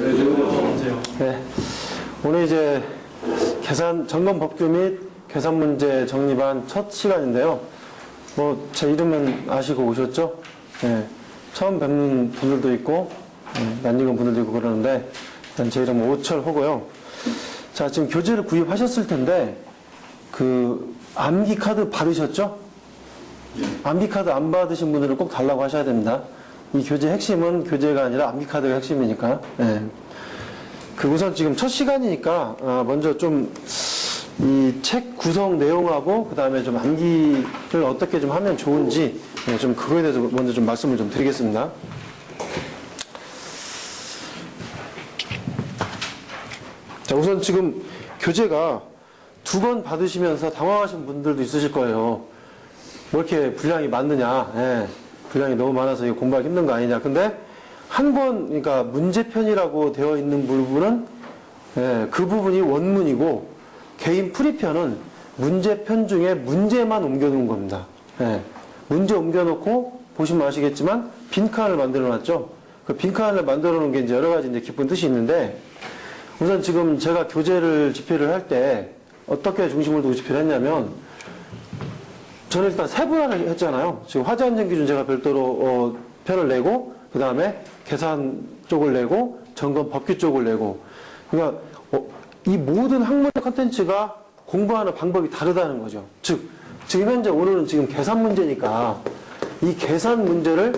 네, 오늘 이제 계산 점검 법규 및 계산 문제 정리반 첫 시간인데요. 뭐 제 이름은 아시고 오셨죠? 네, 처음 뵙는 분들도 있고 낯익은 분들도 있고 그러는데 일단 제 이름은 오철호고요. 자, 지금 교재를 구입하셨을 텐데 그 암기 카드 받으셨죠? 암기 카드 안 받으신 분들은 꼭 달라고 하셔야 됩니다. 이 교재 핵심은 교재가 아니라 암기 카드가 핵심이니까. 네. 그 우선 지금 첫 시간이니까 먼저 좀 이 책 구성 내용하고 그 다음에 좀 암기를 어떻게 좀 하면 좋은지 좀 그거에 대해서 먼저 좀 말씀을 좀 드리겠습니다. 자, 우선 지금 교재가 2권 받으시면서 당황하신 분들도 있으실 거예요. 뭐 이렇게 분량이 많느냐, 분량이 너무 많아서 이거 공부하기 힘든 거 아니냐. 근데 한 권, 그러니까 문제편이라고 되어 있는 부분은 그 부분이 원문이고 개인 풀이편은 문제편 중에 문제만 옮겨놓은 겁니다. 문제 옮겨놓고 보시면 아시겠지만 빈칸을 만들어 놨죠. 그 빈칸을 만들어 놓은 게 이제 여러 가지 이제 깊은 뜻이 있는데 우선 지금 제가 교재를 집필을 할 때 어떻게 중심을 두고 집필을 했냐면 저는 일단 세분화를 했잖아요. 지금 화재 안전 기준 제가 별도로 편을 내고 그 다음에 계산 쪽을 내고 점검 법규 쪽을 내고 그러니까 이 모든 학문의 컨텐츠가 공부하는 방법이 다르다는 거죠. 즉 지금 현재 오늘은 지금 계산 문제니까 이 계산 문제를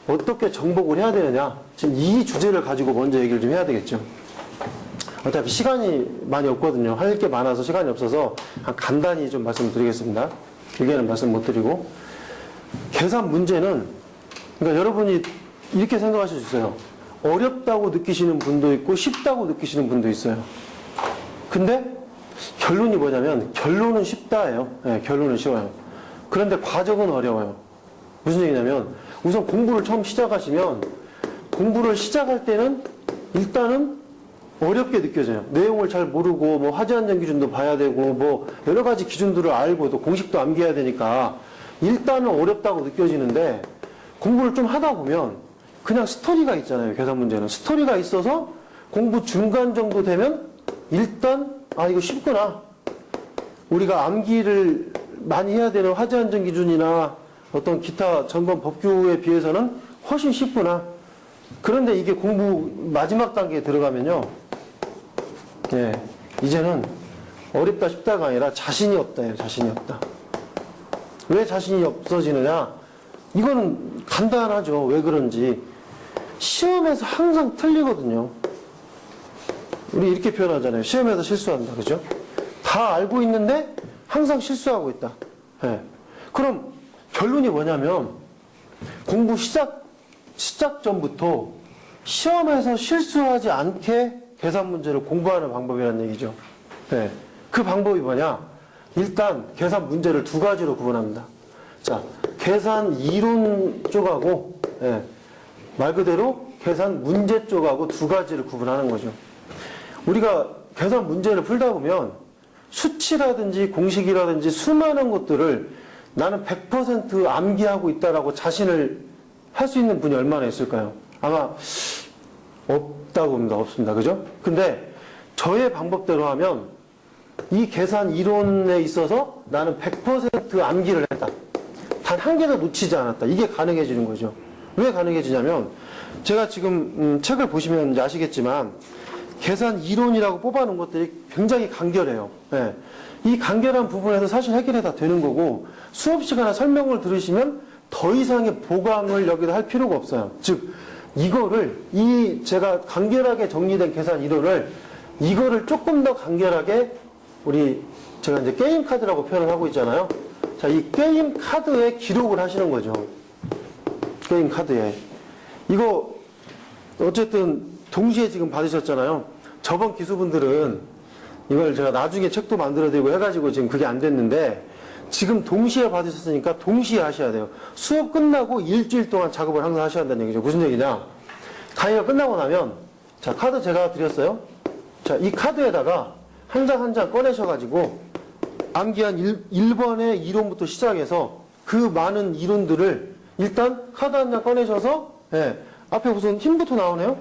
어떻게 정복을 해야 되느냐 지금 이 주제를 가지고 먼저 얘기를 좀 해야 되겠죠. 어차피 시간이 많이 없거든요. 할 게 많아서 시간이 없어서 간단히 좀 말씀을 드리겠습니다. 길게는 말씀 못 드리고 계산 문제는 그러니까 여러분이 이렇게 생각하실 수 있어요. 어렵다고 느끼시는 분도 있고 쉽다고 느끼시는 분도 있어요. 근데 결론이 뭐냐면 결론은 쉽다예요. 결론은 쉬워요. 그런데 과정은 어려워요. 무슨 얘기냐면 우선 공부를 처음 시작하시면 공부를 시작할 때는 일단은 어렵게 느껴져요. 내용을 잘 모르고 뭐 화재 안전 기준도 봐야 되고 뭐 여러 가지 기준들을 알고 또 공식도 암기해야 되니까 일단은 어렵다고 느껴지는데 공부를 좀 하다 보면 그냥 스토리가 있잖아요. 계산 문제는 스토리가 있어서 공부 중간 정도 되면 일단 이거 쉽구나. 우리가 암기를 많이 해야 되는 화재 안전 기준이나 어떤 기타 점검 법규에 비해서는 훨씬 쉽구나. 그런데 이게 공부 마지막 단계에 들어가면요. 이제는 어렵다 쉽다가 아니라 자신이 없다예요. 자신이 없다. 왜 자신이 없어지느냐? 이거는 간단하죠. 왜 그런지. 시험에서 항상 틀리거든요. 우리 이렇게 표현하잖아요. 시험에서 실수한다. 그죠? 다 알고 있는데 항상 실수하고 있다. 그럼 결론이 뭐냐면 공부 시작 전부터 시험에서 실수하지 않게 계산 문제를 공부하는 방법이라는 얘기죠. 그 방법이 뭐냐? 일단 계산 문제를 2가지로 구분합니다. 자, 계산 이론 쪽하고 말 그대로 계산 문제 쪽하고 2가지를 구분하는 거죠. 우리가 계산 문제를 풀다 보면 수치라든지 공식이라든지 수많은 것들을 나는 100% 암기하고 있다라고 자신을 할 수 있는 분이 얼마나 있을까요? 아마 없다고 봅니다. 없습니다. 그죠? 근데 저의 방법대로 하면 이 계산 이론에 있어서 나는 100% 암기를 했다. 단 한 개도 놓치지 않았다. 이게 가능해지는 거죠. 왜 가능해지냐면 제가 지금 책을 보시면 이제 아시겠지만 계산 이론이라고 뽑아놓은 것들이 굉장히 간결해요. 이 간결한 부분에서 사실 해결이 다 되는 거고 수업 시간에 설명을 들으시면 더 이상의 보강을 여기다 할 필요가 없어요. 즉 이거를 제가 간결하게 정리된 계산 이론을 이거를 조금 더 간결하게 제가 이제 게임 카드라고 표현을 하고 있잖아요. 자, 이 게임 카드에 기록을 하시는 거죠. 게임 카드에. 이거 어쨌든 동시에 지금 받으셨잖아요. 저번 기수분들은 이걸 제가 나중에 책도 만들어드리고 해가지고 지금 그게 안 됐는데 지금 동시에 받으셨으니까 동시에 하셔야 돼요. 수업 끝나고 일주일 동안 작업을 항상 하셔야 한다는 얘기죠. 무슨 얘기냐? 강의가 끝나고 나면 자, 카드 제가 드렸어요. 자, 이 카드에다가 한 장 한 장 꺼내셔가지고 암기한 1번의 이론부터 시작해서 그 많은 이론들을 일단 카드 한 장 꺼내셔서 앞에 무슨 힘부터 나오네요.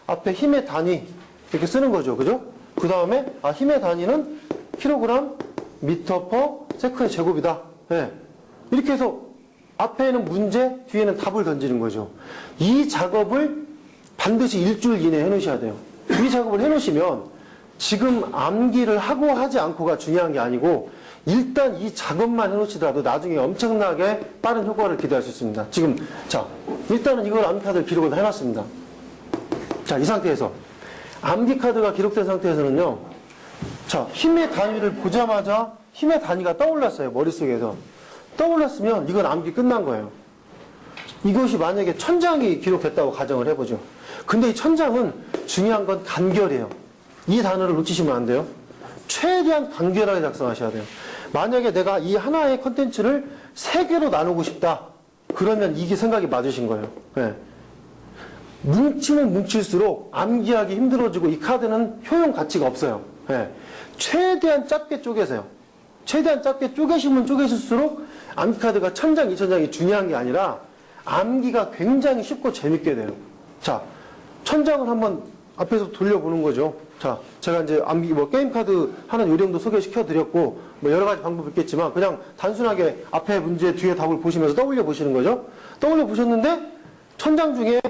앞에 힘의 단위 이렇게 쓰는 거죠. 그죠? 그 다음에 힘의 단위는 킬로그램 미터 퍼 세컨드 제곱이다. 네. 이렇게 해서 앞에는 문제, 뒤에는 답을 던지는 거죠. 이 작업을 반드시 일주일 이내에 해놓으셔야 돼요. 이 작업을 해놓으시면 지금 암기를 하고 하지 않고가 중요한 게 아니고 일단 이 작업만 해놓으시더라도 나중에 엄청나게 빠른 효과를 기대할 수 있습니다. 지금 자 일단은 이걸 암기 카드 기록을 다 해놨습니다. 자, 이 상태에서 암기 카드가 기록된 상태에서는요. 자, 힘의 단위를 보자마자 힘의 단위가 떠올랐어요. 머릿속에서. 떠올랐으면 이건 암기 끝난 거예요. 이것이 만약에 천장이 기록됐다고 가정을 해보죠. 근데 이 천장은 중요한 건 간결이에요. 이 단어를 놓치시면 안 돼요. 최대한 간결하게 작성하셔야 돼요. 만약에 내가 이 하나의 컨텐츠를 3개로 나누고 싶다. 그러면 이게 생각이 맞으신 거예요. 네. 뭉치면 뭉칠수록 암기하기 힘들어지고 이 카드는 효용 가치가 없어요. 네. 최대한 짧게 쪼개세요. 최대한 짧게 쪼개시면 쪼개실수록 암기 카드가 1000장, 2000장이 중요한 게 아니라 암기가 굉장히 쉽고 재밌게 돼요. 자, 1000장을 한번 앞에서 돌려보는 거죠. 자, 제가 이제 암기, 게임 카드 하는 요령도 소개시켜 드렸고, 여러 가지 방법이 있겠지만, 그냥 단순하게 앞에 문제, 뒤에 답을 보시면서 떠올려 보시는 거죠. 떠올려 보셨는데, 1000장 중에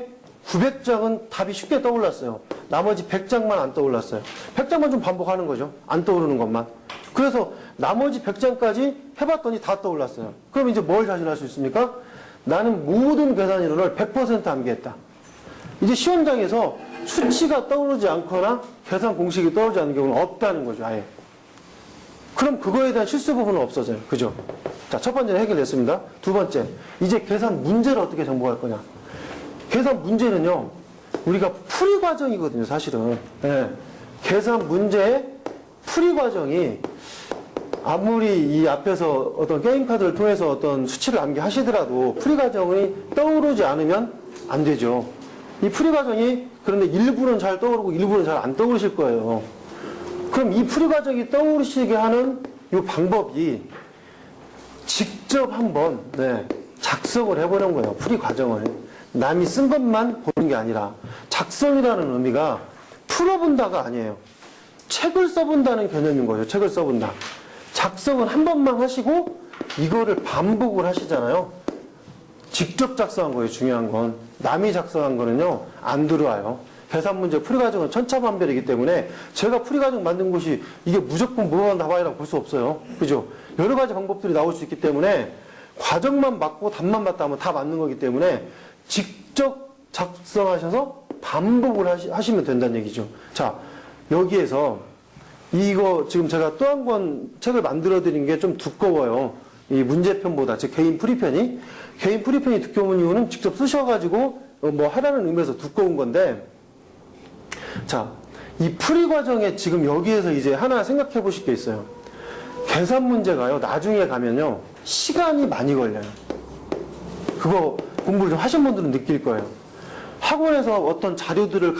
900장은 답이 쉽게 떠올랐어요. 나머지 100장만 안 떠올랐어요. 100장만 좀 반복하는 거죠. 안 떠오르는 것만. 그래서 나머지 100장까지 해봤더니 다 떠올랐어요. 그럼 이제 뭘 자신할 수 있습니까? 나는 모든 계산 이론을 100% 암기했다. 이제 시험장에서 수치가 떠오르지 않거나 계산 공식이 떠오르지 않는 경우는 없다는 거죠, 아예. 그럼 그거에 대한 실수 부분은 없어져요. 그죠? 자, 첫 번째는 해결됐습니다. 두 번째, 이제 계산 문제를 어떻게 정복할 거냐. 계산 문제는요, 우리가 풀이 과정이거든요, 사실은. 네. 계산 문제의 풀이 과정이 아무리 이 앞에서 어떤 게임 카드를 통해서 어떤 수치를 암기하시더라도 풀이 과정이 떠오르지 않으면 안 되죠. 이 풀이 과정이 그런데 일부는 잘 떠오르고 일부는 잘 안 떠오르실 거예요. 그럼 이 풀이 과정이 떠오르시게 하는 이 방법이 직접 한번 작성을 해보는 거예요. 풀이 과정을. 남이 쓴 것만 보는 게 아니라 작성이라는 의미가 풀어본다가 아니에요. 책을 써본다는 개념인 거죠. 책을 써본다. 작성을 한 번만 하시고 이거를 반복을 하시잖아요. 직접 작성한 거예요. 중요한 건. 남이 작성한 거는요. 안 들어와요. 계산 문제 풀이 과정은 천차만별이기 때문에 제가 풀이 과정 만든 것이 이게 무조건 무방한 답안이라고 볼 수 없어요. 그죠? 여러 가지 방법들이 나올 수 있기 때문에 과정만 맞고 답만 맞다 하면 다 맞는 거기 때문에 직접 작성하셔서 반복을 하시면 된다는 얘기죠. 자, 여기에서 이거 지금 제가 또 한 권 책을 만들어 드린 게 좀 두꺼워요. 이 문제편보다, 즉 개인 풀이편이. 개인 풀이편이 두꺼운 이유는 직접 쓰셔가지고 하라는 의미에서 두꺼운 건데, 자, 이 풀이 과정에 지금 여기에서 이제 하나 생각해 보실 게 있어요. 계산 문제가요, 나중에 가면요, 시간이 많이 걸려요. 그거 공부를 좀 하신 분들은 느낄 거예요. 학원에서 어떤 자료들을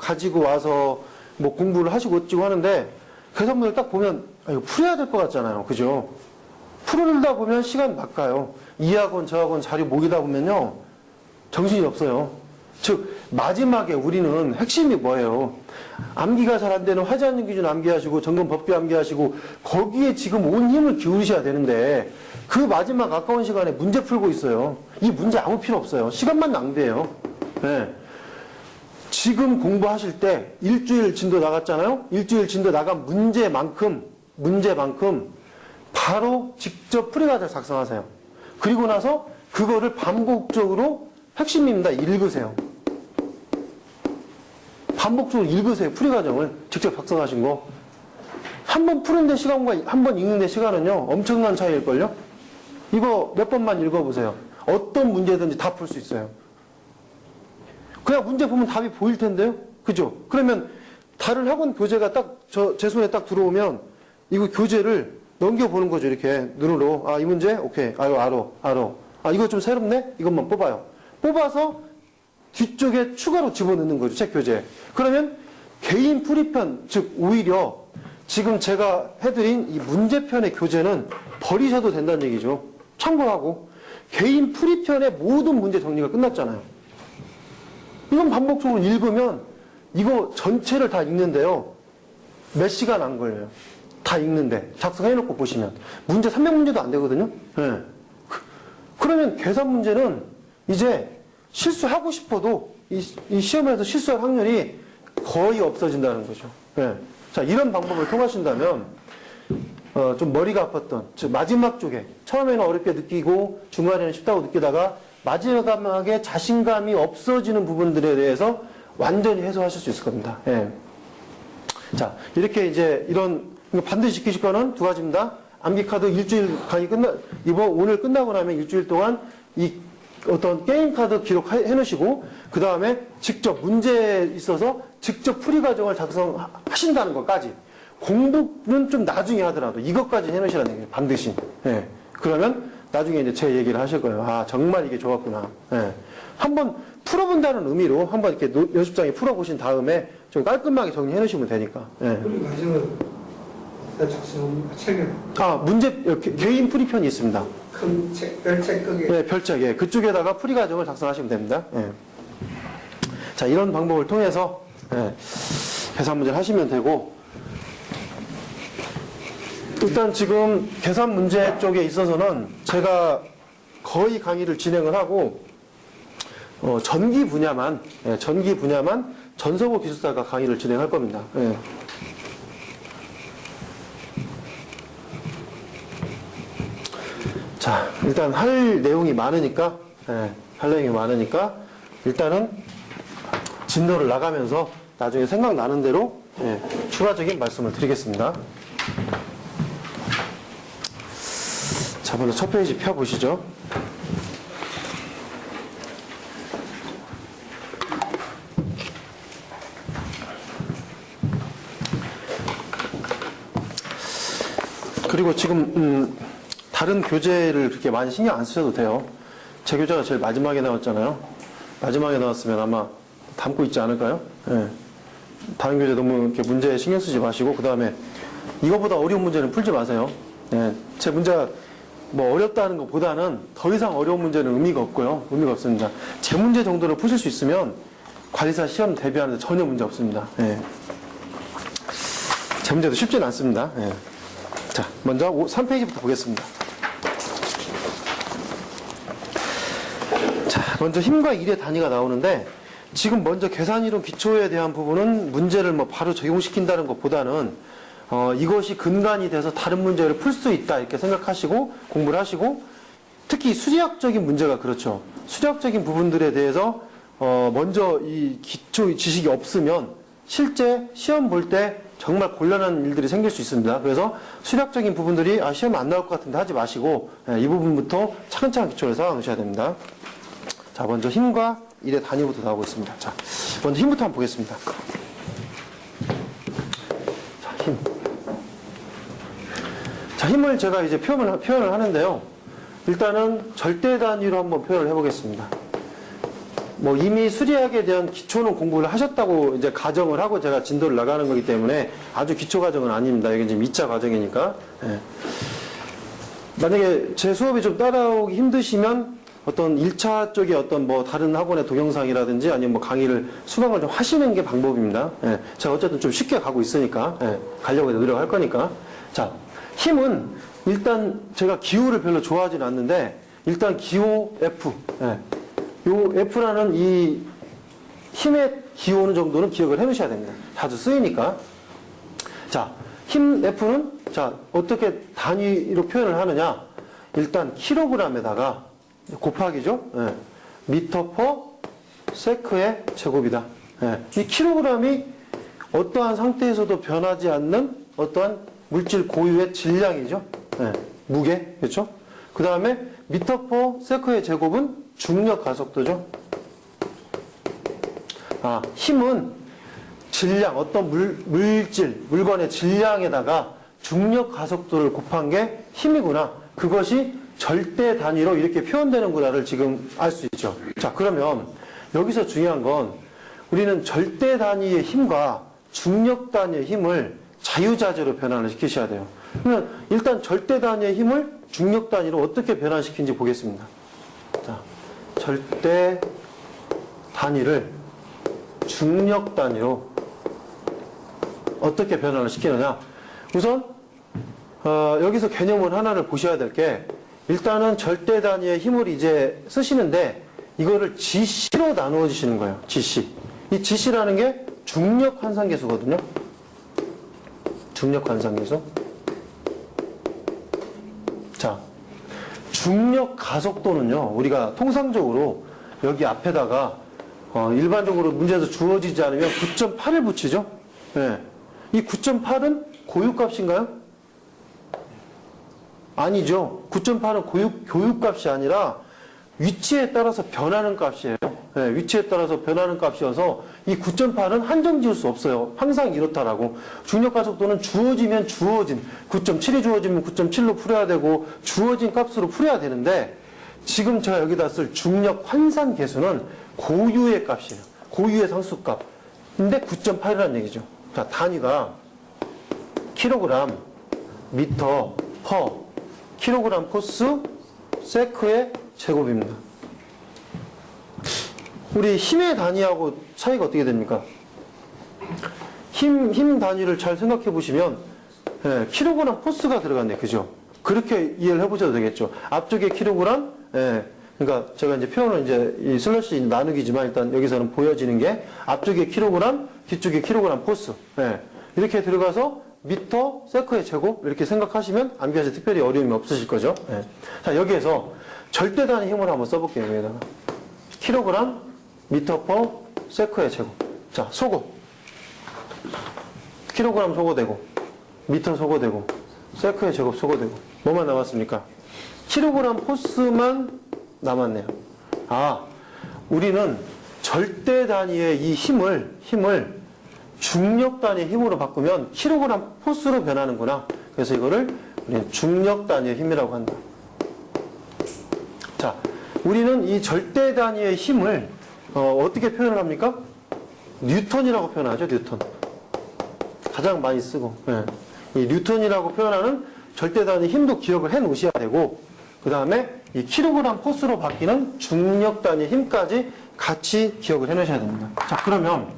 가지고 와서 공부를 하시고 어찌고 하는데, 계산문을 딱 보면, 이거 풀어야 될 것 같잖아요. 그죠? 풀다 보면 시간 막 가요. 이 학원, 저 학원 자료 모이다 보면요, 정신이 없어요. 즉, 마지막에 우리는 핵심이 뭐예요? 암기가 잘 안 되는 화제하는 기준 암기하시고, 점검 법규 암기하시고, 거기에 지금 온 힘을 기울이셔야 되는데, 그 마지막 아까운 시간에 문제 풀고 있어요. 이 문제 아무 필요 없어요. 시간만 낭비해요. 네. 지금 공부하실 때 일주일 진도 나갔잖아요. 일주일 진도 나간 문제만큼 바로 직접 풀이과정을 작성하세요. 그리고 나서 그거를 반복적으로, 핵심입니다, 읽으세요. 반복적으로 읽으세요. 풀이과정을 직접 작성하신 거. 한 번 푸는데 시간과 한 번 읽는데 시간은요, 엄청난 차이일걸요. 이거 몇 번만 읽어보세요. 어떤 문제든지 다 풀 수 있어요. 그냥 문제 보면 답이 보일 텐데요? 그죠? 그러면 다른 학원 교재가 제 손에 딱 들어오면 이거 교재를 넘겨보는 거죠. 이렇게 눈으로. 이 문제? 오케이. 알아. 이거 좀 새롭네? 이것만 뽑아요. 뽑아서 뒤쪽에 추가로 집어넣는 거죠. 책 교재. 그러면 개인 풀이편, 즉 오히려 지금 제가 해드린 이 문제편의 교재는 버리셔도 된다는 얘기죠. 참고하고 개인 풀이편의 모든 문제 정리가 끝났잖아요. 이건 반복적으로 읽으면 이거 전체를 다 읽는데요. 몇 시간 안 걸려요. 다 읽는데. 작성해놓고 보시면. 문제 300문제도 안 되거든요. 예. 그러면 계산 문제는 이제 실수하고 싶어도 이 시험에서 실수할 확률이 거의 없어진다는 거죠. 예. 자, 이런 방법을 통하신다면, 좀 머리가 아팠던, 즉, 마지막 쪽에, 처음에는 어렵게 느끼고, 중간에는 쉽다고 느끼다가, 마지막에 자신감이 없어지는 부분들에 대해서 완전히 해소하실 수 있을 겁니다. 예. 자, 이렇게 이제 이런, 반드시 지키실 거는 두 가지입니다. 암기카드 일주일 강의 오늘 끝나고 나면 일주일 동안 이 어떤 게임카드 기록해 놓으시고, 그 다음에 직접 문제에 있어서 직접 풀이 과정을 작성하신다는 것까지. 공부는 좀 나중에 하더라도 이것까지 해 놓으시라는 얘기예요. 반드시. 예. 그러면 나중에 이제 제 얘기를 하실 거예요. 아, 정말 이게 좋았구나. 예. 한번 풀어본다는 의미로 한번 이렇게 연습장에 풀어보신 다음에 좀 깔끔하게 정리해 놓으시면 되니까. 예. 풀이 과정은 책에 문제, 개인 풀이편이 있습니다. 큰 책, 별책 거기에. 네, 별책. 예. 그쪽에다가 풀이 과정을 작성하시면 됩니다. 예. 자, 이런 방법을 통해서, 예. 계산 문제를 하시면 되고, 일단 지금 계산 문제 쪽에 있어서는 제가 거의 강의를 진행을 하고, 전기 분야만 전서고 기술사가 강의를 진행할 겁니다. 예. 자, 일단 할 내용이 많으니까, 일단은 진도를 나가면서 나중에 생각나는 대로, 추가적인 말씀을 드리겠습니다. 자, 먼저 첫 페이지 펴보시죠. 그리고 지금, 다른 교재를 그렇게 많이 신경 안 쓰셔도 돼요. 제 교재가 제일 마지막에 나왔잖아요. 마지막에 나왔으면 아마 담고 있지 않을까요? 예. 다른 교재 너무 이렇게 문제에 신경 쓰지 마시고, 그 다음에 이거보다 어려운 문제는 풀지 마세요. 예. 제 문제가 뭐 어렵다는 것보다는 더 이상 어려운 문제는 의미가 없고요. 의미가 없습니다. 제 문제 정도를 푸실 수 있으면 관리사 시험 대비하는데 전혀 문제 없습니다. 예. 제 문제도 쉽지는 않습니다. 예. 자, 먼저 3페이지부터 보겠습니다. 자, 먼저 힘과 일의 단위가 나오는데, 지금 먼저 계산이론 기초에 대한 부분은 문제를 뭐 바로 적용시킨다는 것보다는 이것이 근간이 돼서 다른 문제를 풀 수 있다 이렇게 생각하시고 공부를 하시고, 특히 수리학적인 문제가 그렇죠. 수리학적인 부분들에 대해서 먼저 이 기초 지식이 없으면 실제 시험 볼 때 정말 곤란한 일들이 생길 수 있습니다. 그래서 수리학적인 부분들이 시험 안 나올 것 같은데 하지 마시고, 이 부분부터 차근차근 기초를 쌓아 놓으셔야 됩니다. 자, 먼저 힘과 일의 단위부터 나오고 있습니다. 자, 먼저 힘부터 한번 보겠습니다. 자, 힘. 자, 힘을 제가 이제 표현을 하는데요. 일단은 절대 단위로 한번 표현을 해보겠습니다. 뭐 이미 수리학에 대한 기초는 공부를 하셨다고 이제 가정을 하고 제가 진도를 나가는 거기 때문에 아주 기초 과정은 아닙니다. 이게 지금 2차 과정이니까. 예. 만약에 제 수업이 좀 따라오기 힘드시면 어떤 1차 쪽에 어떤 뭐 다른 학원의 동영상이라든지 아니면 뭐 강의를 수강을 좀 하시는 게 방법입니다. 예. 제가 어쨌든 좀 쉽게 가고 있으니까, 가려고 노력할 거니까. 자, 힘은 일단 제가 기호를 별로 좋아하진 않는데 일단 기호 F. 요 F라는 이 힘의 기호는 정도는 기억을 해 놓으셔야 됩니다. 자주 쓰이니까. 자, 힘 F는 자, 어떻게 단위로 표현을 하느냐? 일단 킬로그램에다가 곱하기죠. 미터 퍼 세크의 제곱이다. 이 킬로그램이 어떠한 상태에서도 변하지 않는 어떠한 물질 고유의 질량이죠. 무게, 그렇죠? 그 다음에 미터 퍼 세크의 제곱은 중력 가속도죠. 힘은 질량, 어떤 물건의 질량에다가 중력 가속도를 곱한 게 힘이구나. 그것이 절대 단위로 이렇게 표현되는구나를 지금 알 수 있죠. 자, 그러면 여기서 중요한 건 우리는 절대 단위의 힘과 중력 단위의 힘을 자유자재로 변환을 시키셔야 돼요. 그러면 일단 절대 단위의 힘을 중력 단위로 어떻게 변환시키는지 보겠습니다. 자, 절대 단위를 중력 단위로 어떻게 변화를 시키느냐. 우선 여기서 개념을 하나를 보셔야 될 게, 일단은 절대 단위의 힘을 이제 쓰시는데 이거를 G씨로 나누어 주시는 거예요. G씨. 이 G씨라는 게 중력 환상계수거든요. 중력 환상계수. 자, 중력 가속도는요, 우리가 통상적으로 여기 앞에다가 일반적으로 문제에서 주어지지 않으면 9.8을 붙이죠. 네. 이 9.8은 고유값인가요? 아니죠. 9.8은 교육값이 아니라 위치에 따라서 변하는 값이에요. 네, 위치에 따라서 변하는 값이어서 이 9.8은 한정 지을 수 없어요. 항상 이렇다라고. 중력 가속도는 주어지면 주어진, 9.7이 주어지면 9.7로 풀어야 되고, 주어진 값으로 풀어야 되는데, 지금 제가 여기다 쓸 중력 환산 계수는 고유의 값이에요. 고유의 상수값. 근데 9.8이라는 얘기죠. 자, 단위가 킬로그램, 미터, 퍼, 킬로그램 포스, 세크의 제곱입니다. 우리 힘의 단위하고 차이가 어떻게 됩니까? 힘 단위를 잘 생각해 보시면, 예, 킬로그램 포스가 들어갔네. 그죠? 그렇게 이해를 해보셔도 되겠죠. 앞쪽에 킬로그램, 예, 그러니까 제가 이제 표현은 이제 이 슬러시 나누기지만 일단 여기서는 보여지는 게 앞쪽에 킬로그램, 뒤쪽에 킬로그램 포스. 예, 이렇게 들어가서 미터, 세크의 제곱 이렇게 생각하시면 암기하실 특별히 어려움이 없으실 거죠. 예. 자, 여기에서 절대 단위 힘을 한번 써볼게요. 여기다가 킬로그램, 미터 퍼, 세크의 제곱. 자, 소고. 킬로그램 소거되고, 미터 소거되고, 세크의 제곱 소거되고. 뭐만 남았습니까? 킬로그램 포스만 남았네요. 아, 우리는 절대 단위의 이 힘을 중력 단위의 힘으로 바꾸면 킬로그램 포스로 변하는구나. 그래서 이거를 우리는 중력 단위의 힘이라고 한다. 자, 우리는 이 절대 단위의 힘을 어떻게 표현을 합니까? 뉴턴이라고 표현하죠. 뉴턴. 가장 많이 쓰고. 예. 이 뉴턴이라고 표현하는 절대 단위 힘도 기억을 해 놓으셔야 되고, 그 다음에 이 킬로그램 포스로 바뀌는 중력 단위 힘까지 같이 기억을 해 놓으셔야 됩니다. 자, 그러면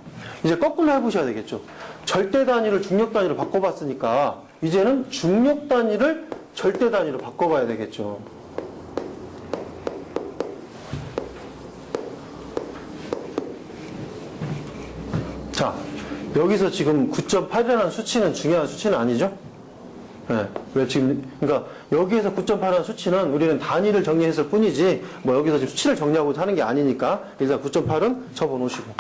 이제 거꾸로 해보셔야 되겠죠. 절대 단위를 중력 단위로 바꿔봤으니까 이제는 중력 단위를 절대 단위로 바꿔봐야 되겠죠. 자, 여기서 지금 9.8이라는 수치는 중요한 수치는 아니죠? 네. 왜 지금, 그러니까 여기에서 9.8이라는 수치는 우리는 단위를 정리했을 뿐이지, 뭐 여기서 지금 수치를 정리하고 하는 게 아니니까 일단 9.8은 접어놓으시고.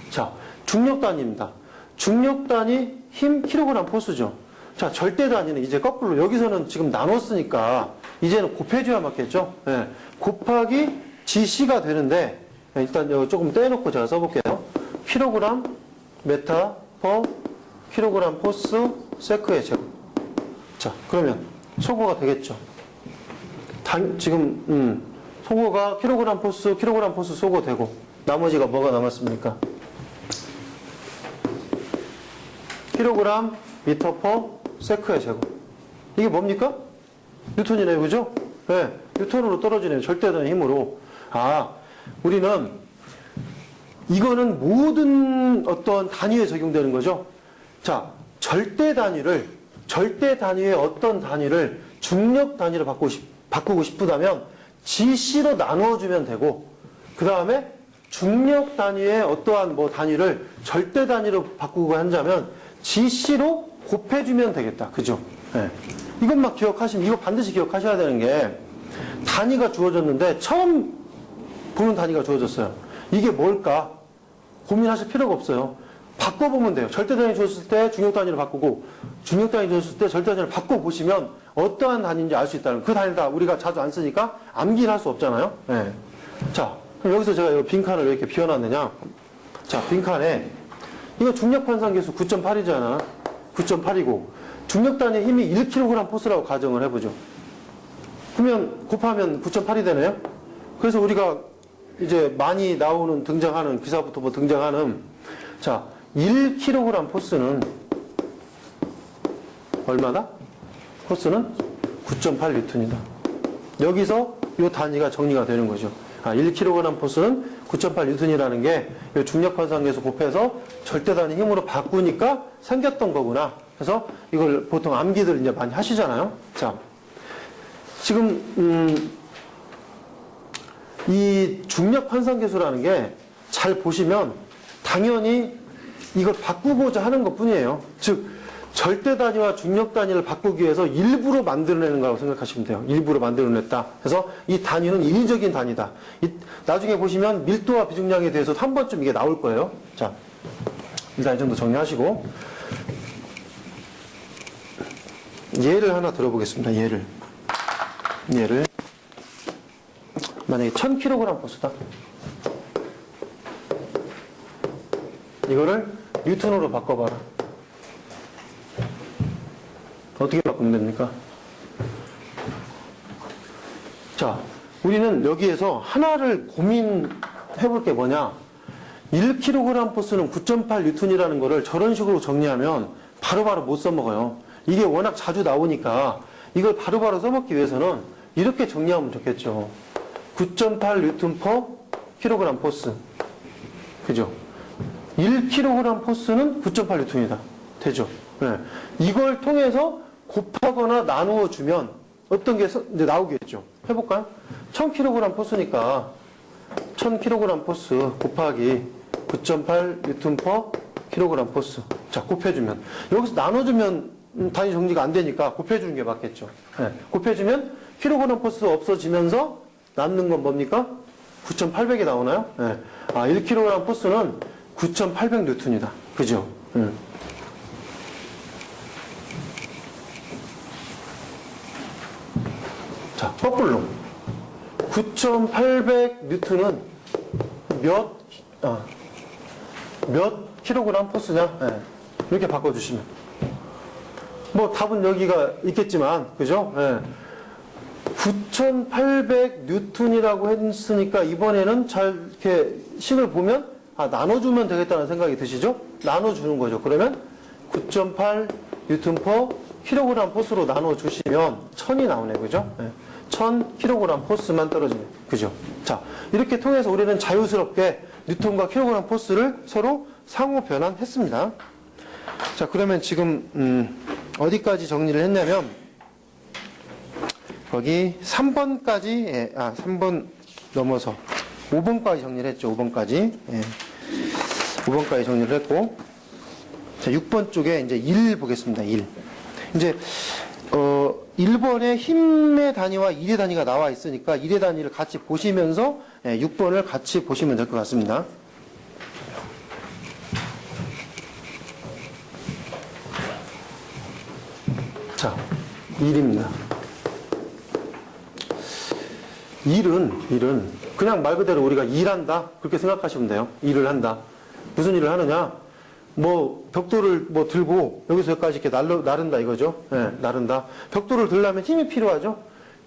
자, 중력 단위입니다. 중력 단위 힘 킬로그램 포스죠. 자, 절대 단위는 이제 거꾸로 여기서는 지금 나눴으니까 이제는 곱해줘야 맞겠죠? 네. 곱하기 GC가 되는데, 일단 여기 조금 떼놓고 제가 써볼게요. 킬로그램 메타 퍼 킬로그램 포스 세크의 제곱. 자, 그러면 소거가 되겠죠. 지금 소거가 킬로그램 포스 소거되고 나머지가 뭐가 남았습니까? 킬로그램 미터 퍼 세크의 제곱. 이게 뭡니까? 뉴턴이네요. 그죠? 네, 뉴턴으로 떨어지네요. 절대단위 힘으로. 아, 우리는 이거는 모든 어떤 단위에 적용되는 거죠. 자, 절대 단위의 어떤 단위를 중력 단위로 바꾸고 싶다면 GC로 나누어주면 되고, 그 다음에 중력 단위의 어떠한 뭐 단위를 절대 단위로 바꾸고 한다면 GC로 곱해주면 되겠다. 그죠? 네. 이것만 기억하시면, 이거 반드시 기억하셔야 되는 게, 단위가 주어졌는데 처음 보는 단위가 주어졌어요. 이게 뭘까? 고민하실 필요가 없어요. 바꿔보면 돼요. 절대 단위 주었을 때 중력 단위로 바꾸고, 중력 단위 주었을 때 절대 단위로 바꿔보시면 어떠한 단위인지 알 수 있다는, 그 단위 다 우리가 자주 안 쓰니까 암기를 할 수 없잖아요. 네. 자, 그럼 여기서 제가 이 빈칸을 왜 이렇게 비워놨느냐. 자, 빈칸에 이거 중력 환상계수 9.8이잖아. 9.8이고 중력 단위 힘이 1kg 포스라고 가정을 해보죠. 그러면 곱하면 9.8이 되네요. 그래서 우리가 이제 많이 나오는 등장하는 기사부터 뭐 등장하는, 자, 1kg 포스는 얼마다? 포스는 9.8 뉴턴이다. 여기서 이 단위가 정리가 되는 거죠. 아, 1kg 포스는 9.8 뉴턴이라는 게 중력 현상계수 곱해서 절대 단위 힘으로 바꾸니까 생겼던 거구나. 그래서 이걸 보통 암기들 이제 많이 하시잖아요. 자, 지금 이 중력 현상계수라는 게 잘 보시면 당연히 이걸 바꾸고자 하는 것 뿐이에요. 즉 절대 단위와 중력 단위를 바꾸기 위해서 일부러 만들어내는 거라고 생각하시면 돼요. 일부러 만들어냈다. 그래서 이 단위는 인위적인 단위다. 나중에 보시면 밀도와 비중량에 대해서 한 번쯤 이게 나올 거예요. 자, 일단 이 정도 정리하시고 예를 하나 들어보겠습니다. 예를 만약에 1000kg 포스다. 이거를 뉴턴으로 바꿔봐라. 어떻게 바꾸면 됩니까? 자, 우리는 여기에서 하나를 고민해볼 게 뭐냐. 1kg 포스는 9.8 뉴턴이라는 거를 저런 식으로 정리하면 바로바로 못 써먹어요. 이게 워낙 자주 나오니까 이걸 바로바로 써먹기 위해서는 이렇게 정리하면 좋겠죠. 9.8 뉴턴 퍼 킬로그램 포스. 그죠? 1kg 포스는 9.8 뉴턴이다. 되죠? 네. 이걸 통해서 곱하거나 나누어 주면 어떤 게 이제 나오겠죠. 해볼까요? 1000kg 포스니까 1000kg 포스 곱하기 9.8 뉴턴 퍼 킬로그램 포스. 자, 곱해주면. 여기서 나눠주면 단위 정리가 안 되니까 곱해주는 게 맞겠죠. 네. 곱해주면 킬로그램 포스 없어지면서 남는 건 뭡니까? 9,800이 나오나요? 네. 아, 1kg 포스는 9,800 뉴턴이다. 그죠? 자, 거꾸로. 9,800 뉴턴은 몇 킬로그램 포스냐? 네. 이렇게 바꿔주시면. 뭐 답은 여기가 있겠지만, 그죠? 네. 9,800 뉴턴이라고 했으니까 이번에는 잘 이렇게 식을 보면 나눠주면 되겠다는 생각이 드시죠? 나눠주는 거죠. 그러면 9.8 뉴턴 퍼 킬로그램 포스로 나눠주시면 1000이 나오네. 그죠? 네. 1000 킬로그램 포스만 떨어지네. 그죠? 자, 이렇게 통해서 우리는 자유스럽게 뉴턴과 킬로그램 포스를 서로 상호 변환했습니다. 자, 그러면 지금 어디까지 정리를 했냐면 거기 3번까지 3번 넘어서 5번까지 정리를 했죠. 5번까지. 5번까지 정리를 했고, 자, 6번 쪽에 이제 1 보겠습니다. 1. 이제, 1번에 힘의 단위와 1의 단위가 나와 있으니까 1의 단위를 같이 보시면서 6번을 같이 보시면 될 것 같습니다. 자, 1입니다. 1은 그냥 말 그대로 우리가 일한다 그렇게 생각하시면 돼요. 일을 한다. 무슨 일을 하느냐? 뭐 벽돌을 뭐 들고 여기서 여기까지 이렇게 나른다 이거죠. 네, 나른다. 벽돌을 들려면 힘이 필요하죠.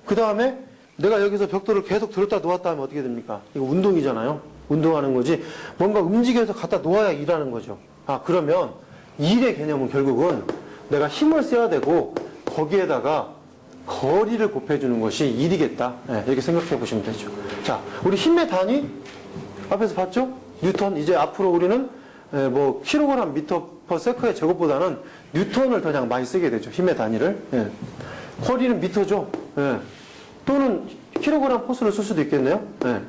그 다음에 내가 여기서 벽돌을 계속 들었다 놓았다 하면 어떻게 됩니까? 이거 운동이잖아요. 운동하는 거지. 뭔가 움직여서 갖다 놓아야 일하는 거죠. 아, 그러면 일의 개념은 결국은 내가 힘을 써야 되고 거기에다가 거리를 곱해주는 것이 일이겠다. 네, 이렇게 생각해 보시면 되죠. 자, 우리 힘의 단위 앞에서 봤죠? 뉴턴. 이제 앞으로 우리는 뭐 킬로그램 미터 퍼 세컨의 제곱보다는 뉴턴을 더 그냥 많이 쓰게 되죠. 힘의 단위를. 예. 거리는 미터죠. 예. 또는 킬로그램 포스를 쓸 수도 있겠네요. 예.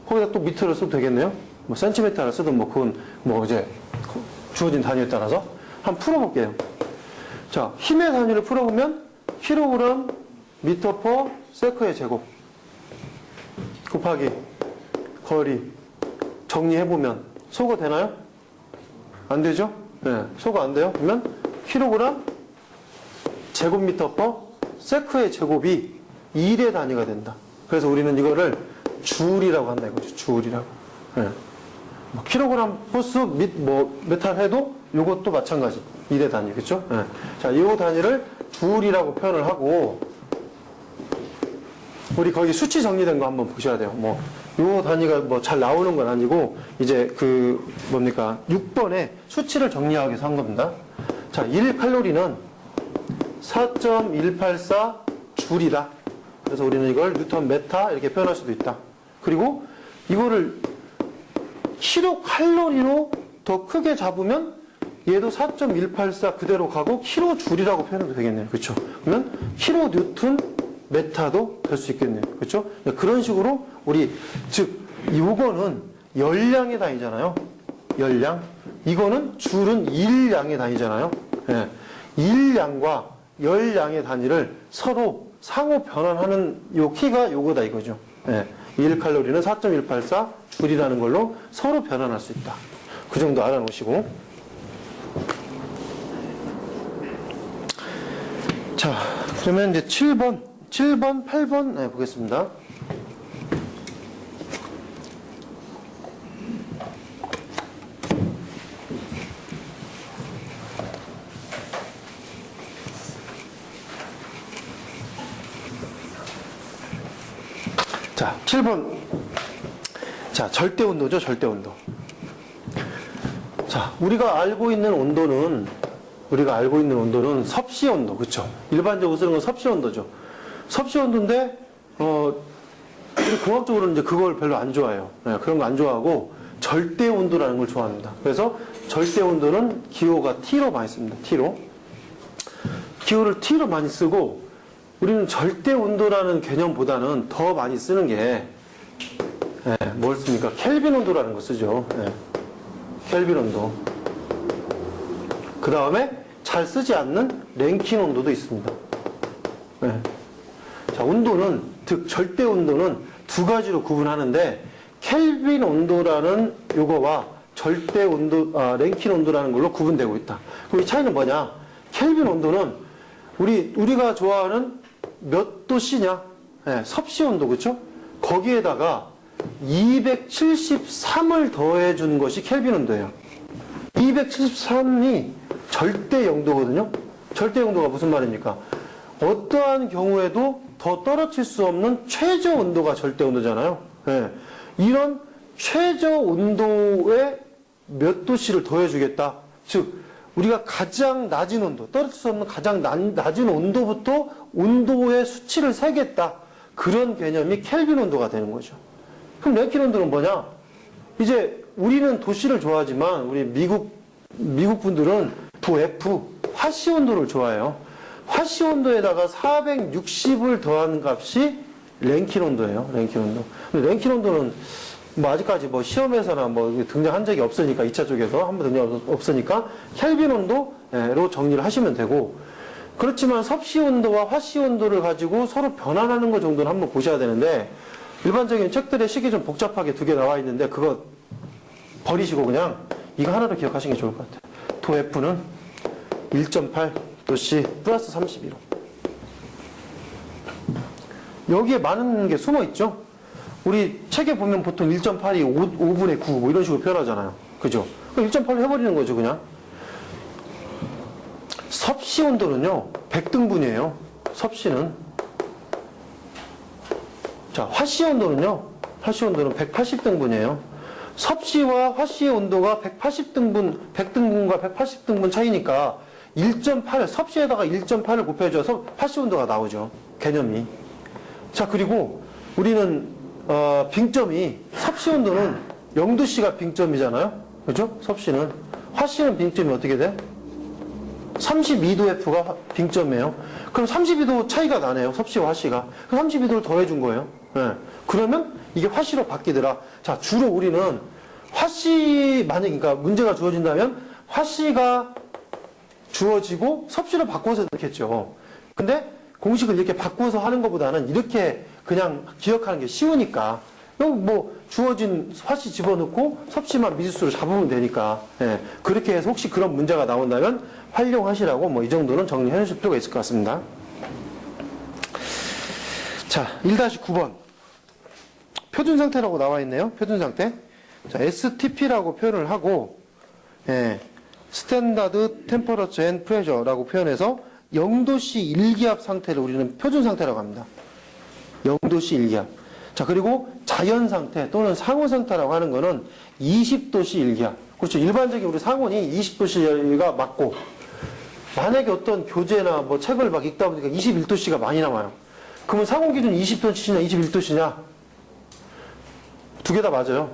거기다 또 미터를 써도 되겠네요. 뭐 센티미터를 쓰든 뭐 그건 뭐 이제 주어진 단위에 따라서 한번 풀어볼게요. 자, 힘의 단위를 풀어보면 킬로그램 미터 퍼 세컨의 제곱 곱하기 거리 정리해보면 소거 되나요? 안 되죠? 네, 소거 안 돼요? 그러면 킬로그램 제곱미터 퍼 세컨의 제곱이 1의 단위가 된다. 그래서 우리는 이거를 줄이라고 한다 이거죠. 줄이라고. 네. 뭐 킬로그램 포스 뭐 메탈 해도 이것도 마찬가지. 1의 단위. 그렇죠? 네. 자, 이 단위를 줄이라고 표현을 하고 우리 거기 수치 정리된 거 한번 보셔야 돼요. 뭐 요 단위가 뭐 잘 나오는 건 아니고 이제 그 뭡니까? 6번에 수치를 정리하기 위해서 한 겁니다. 자, 1칼로리는 4.184 줄이다. 그래서 우리는 이걸 뉴턴 메타 이렇게 표현할 수도 있다. 그리고 이거를 킬로칼로리로 더 크게 잡으면 얘도 4.184 그대로 가고 킬로줄이라고 표현해도 되겠네요. 그렇죠? 그러면 킬로뉴턴 메타도 될 수 있겠네요. 그렇죠? 그런 식으로 우리 즉 요거는 열량의 단위잖아요. 열량. 이거는 줄은 일량의 단위잖아요. 예. 일량과 열량의 단위를 서로 상호 변환하는 요 키가 요거다 이거죠. 예. 1칼로리는 4.184 줄이라는 걸로 서로 변환할 수 있다. 그 정도 알아놓으시고. 자, 그러면 이제 7번, 8번 네, 보겠습니다. 자, 7번. 자, 절대 온도죠, 절대 온도. 자, 우리가 알고 있는 온도는 섭씨 온도, 그쵸? 일반적으로 쓰는 건 섭씨 온도죠. 섭씨 온도인데, 우리 공학적으로는 이제 그걸 별로 안 좋아해요. 네, 그런 거 안 좋아하고, 절대 온도라는 걸 좋아합니다. 그래서 절대 온도는 기호가 T로 많이 씁니다. T로. 기호를 T로 많이 쓰고, 우리는 절대 온도라는 개념보다는 더 많이 쓰는 게, 뭘 씁니까? 켈빈 온도라는 거 쓰죠. 켈빈 온도. 그 다음에 잘 쓰지 않는 랭킨 온도도 있습니다. 자, 온도는, 즉, 절대 온도는 두 가지로 구분하는데, 켈빈 온도라는 요거와 절대 온도, 랭킨 온도라는 걸로 구분되고 있다. 그럼 이 차이는 뭐냐? 켈빈 온도는 우리가 좋아하는 몇 도씨냐? 섭씨 온도, 그쵸? 거기에다가 273을 더해주는 것이 켈빈 온도예요. 273이 절대 영도거든요. 절대 영도가 무슨 말입니까? 어떠한 경우에도 더 떨어질 수 없는 최저 온도가 절대 온도잖아요. 이런 최저 온도에 몇 도씨를 더해주겠다. 즉, 우리가 가장 낮은 온도, 떨어질 수 없는 가장 낮은 온도부터 온도의 수치를 세겠다. 그런 개념이 켈빈 온도가 되는 거죠. 그럼 랭킨 온도는 뭐냐? 이제 우리는 도시를 좋아하지만 우리 미국 분들은 F, 화씨 온도를 좋아해요. 화씨 온도에다가 460을 더하는 값이 랭킨 온도예요. 랭킨 온도. 근데 랭킨 온도는 뭐 아직까지 뭐 시험에서나 뭐 등장한 적이 없으니까 2차 쪽에서 한 번 등장 없으니까 켈빈 온도로 정리를 하시면 되고, 그렇지만 섭씨 온도와 화씨 온도를 가지고 서로 변환하는 것 정도는 한번 보셔야 되는데, 일반적인 책들의 식이 좀 복잡하게 두 개 나와 있는데 그거 버리시고 그냥 이거 하나로 기억하시는 게 좋을 것 같아요. 도 F는 1.8 도 C 플러스 31호. 여기에 많은 게 숨어 있죠. 우리 책에 보면 보통 1.8이 5분의 9 뭐 이런 식으로 표현하잖아요. 그죠? 그럼 1.8로 해버리는 거죠, 그냥. 섭씨 온도는요, 100등분이에요. 섭씨는. 자, 화씨 온도는요, 화씨 온도는 180등분이에요. 섭씨와 화씨의 온도가 100등분과 180등분 차이니까 1.8, 섭씨에다가 1.8을 곱해줘서 화씨 온도가 나오죠. 개념이. 자, 그리고 우리는 빙점이, 섭씨 온도는 0도씨가 빙점이잖아요. 그죠? 섭씨는. 화씨는 빙점이 어떻게 돼? 32도 F가 빙점이에요. 그럼 32도 차이가 나네요. 섭씨와 화씨가. 그럼 32도를 더해준 거예요. 그러면 이게 화씨로 바뀌더라. 자, 주로 우리는 화씨, 그러니까 문제가 주어진다면 화씨가 주어지고 섭씨를 바꿔서 넣겠죠. 근데 공식을 이렇게 바꿔서 하는 것보다는 이렇게 그냥 기억하는 게 쉬우니까, 뭐 주어진 화씨 집어넣고 섭씨만 미지수로 잡으면 되니까, 그렇게 해서 혹시 그런 문제가 나온다면 활용하시라고 뭐 이 정도는 정리해 주실 필요가 있을 것 같습니다. 자, 1-9번 표준 상태라고 나와 있네요. 표준 상태. 자, STP라고 표현을 하고, 스탠다드 템퍼러처 앤 프레셔라고 표현해서 0도씨 일기압 상태를 우리는 표준 상태라고 합니다. 0도씨 일기압. 자, 그리고 자연 상태 또는 상온 상태라고 하는 거는 20도씨 일기압. 그렇죠. 일반적인 우리 상온이 20도씨가 맞고, 만약에 어떤 교재나 뭐 책을 막 읽다 보니까 21도씨가 많이 나와요. 그러면 상온 기준 20도씨냐 21도씨냐? 두 개 다 맞아요.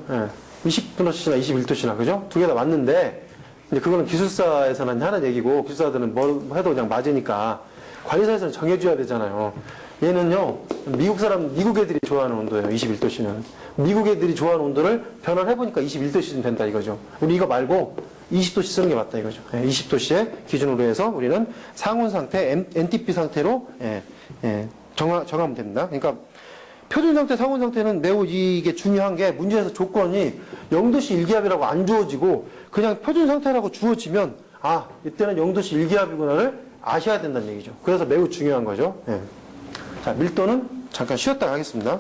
20도씨나 21도씨나, 그죠? 두 개 다 맞는데, 이제 그거는 기술사에서는 하는 얘기고, 기술사들은 뭐 해도 그냥 맞으니까, 관리사에서는 정해줘야 되잖아요. 얘는요, 미국 애들이 좋아하는 온도예요, 21도씨는. 미국 애들이 좋아하는 온도를 변화를 해보니까 21도씨는 된다 이거죠. 우리 이거 말고 20도씨 쓰는 게 맞다 이거죠. 20도씨의 기준으로 해서 우리는 상온 상태, NTP 상태로 정하면 됩니다. 그러니까 표준 상태, 상온 상태는 매우 이게 중요한 게 문제에서 조건이 0도씨 1기압이라고 안 주어지고 그냥 표준 상태라고 주어지면 아, 이때는 0도씨 1기압이구나를 아셔야 된다는 얘기죠. 그래서 매우 중요한 거죠. 자, 밀도는 잠깐 쉬었다가 하겠습니다.